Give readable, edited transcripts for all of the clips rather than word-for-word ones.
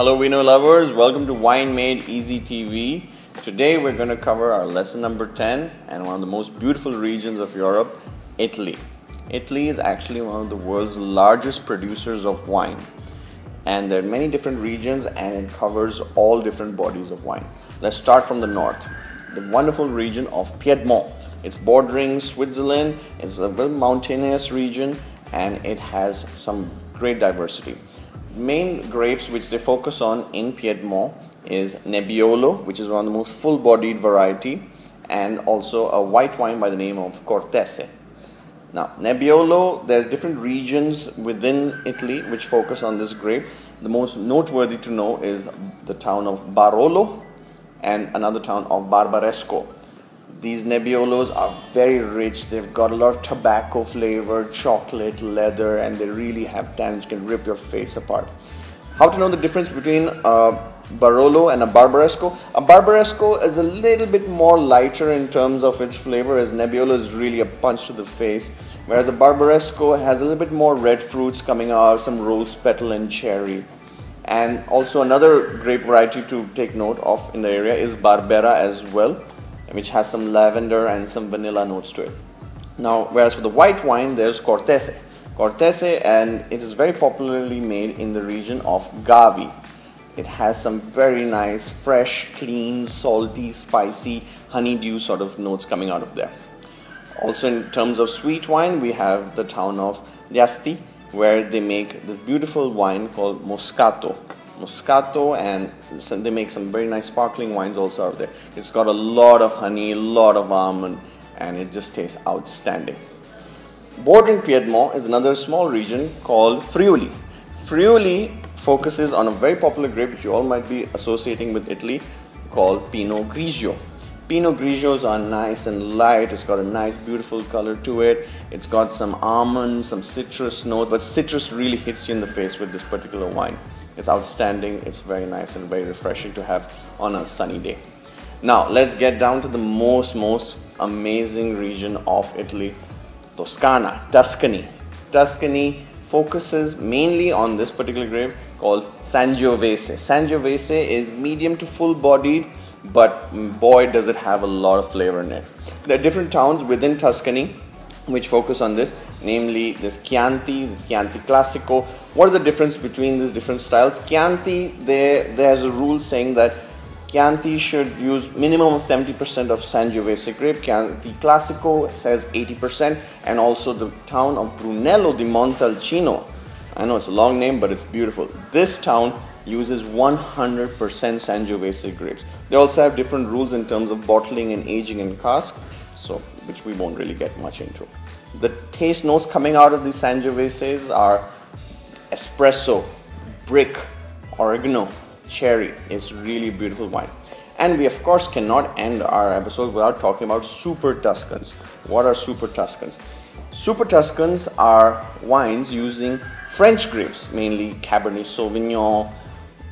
Hello vino lovers, welcome to Wine Made Easy TV. Today we're going to cover our lesson number 10 and one of the most beautiful regions of Europe, Italy. Italy is actually one of the world's largest producers of wine, and there are many different regions and it covers all different bodies of wine. Let's start from the north, the wonderful region of Piedmont. It's bordering Switzerland, it's a very mountainous region and it has some great diversity. Main grapes which they focus on in Piedmont is Nebbiolo, which is one of the most full-bodied variety, and also a white wine by the name of Cortese. Now, Nebbiolo, there's different regions within Italy which focus on this grape. The most noteworthy to know is the town of Barolo and another town of Barbaresco. These Nebbiolos are very rich. They've got a lot of tobacco flavor, chocolate, leather, and they really have tannins that can rip your face apart. How to know the difference between a Barolo and a Barbaresco? A Barbaresco is a little bit more lighter in terms of its flavor, as Nebbiolo is really a punch to the face, whereas a Barbaresco has a little bit more red fruits coming out, some rose petal and cherry. And also another grape variety to take note of in the area is Barbera as well, which has some lavender and some vanilla notes to it. Now, whereas for the white wine, there's Cortese. Cortese, and it is very popularly made in the region of Gavi. It has some very nice, fresh, clean, salty, spicy, honeydew sort of notes coming out of there. Also, in terms of sweet wine, we have the town of Asti, where they make the beautiful wine called Moscato. And they make some very nice sparkling wines also out there. It's got a lot of honey, a lot of almond, and it just tastes outstanding. Bordering Piedmont is another small region called Friuli. Friuli focuses on a very popular grape which you all might be associating with Italy called Pinot Grigio. Pinot Grigios are nice and light. It's got a nice beautiful color to it. It's got some almond, some citrus notes, but citrus really hits you in the face with this particular wine. It's outstanding, it's very nice and very refreshing to have on a sunny day. Now let's get down to the most amazing region of Italy, Tuscany. Tuscany focuses mainly on this particular grape called Sangiovese. Sangiovese is medium to full bodied, but boy does it have a lot of flavor in it. There are different towns within Tuscany which focus on this, namely this Chianti Classico. What is the difference between these different styles? Chianti, there's a rule saying that Chianti should use minimum of 70% of Sangiovese grape. Chianti Classico says 80%, and also the town of Brunello Di Montalcino. I know it's a long name, but it's beautiful. This town uses 100% Sangiovese grapes. They also have different rules in terms of bottling and aging in cask, so which we won't really get much into. The taste notes coming out of these Sangioveses are espresso, brick, oregano, cherry. It's really beautiful wine. And we of course cannot end our episode without talking about Super Tuscans. What are Super Tuscans? Super Tuscans are wines using French grapes, mainly Cabernet Sauvignon,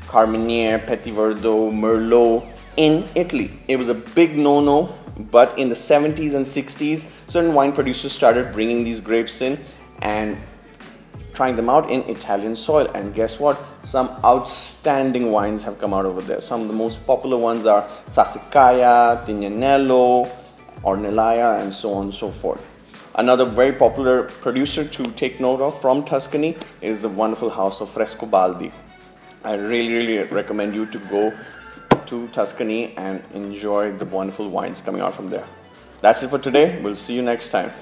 Carmenere, Petit Verdot, Merlot in Italy. It was a big no-no, but in the 70s and 60s, certain wine producers started bringing these grapes in and trying them out in Italian soil. And guess what? Some outstanding wines have come out over there. Some of the most popular ones are Sassicaia, Tignanello, Ornellaia, and so on and so forth. Another very popular producer to take note of from Tuscany is the wonderful house of Frescobaldi. I really recommend you to go to Tuscany and enjoy the wonderful wines coming out from there. That's it for today. We'll see you next time.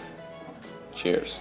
Cheers.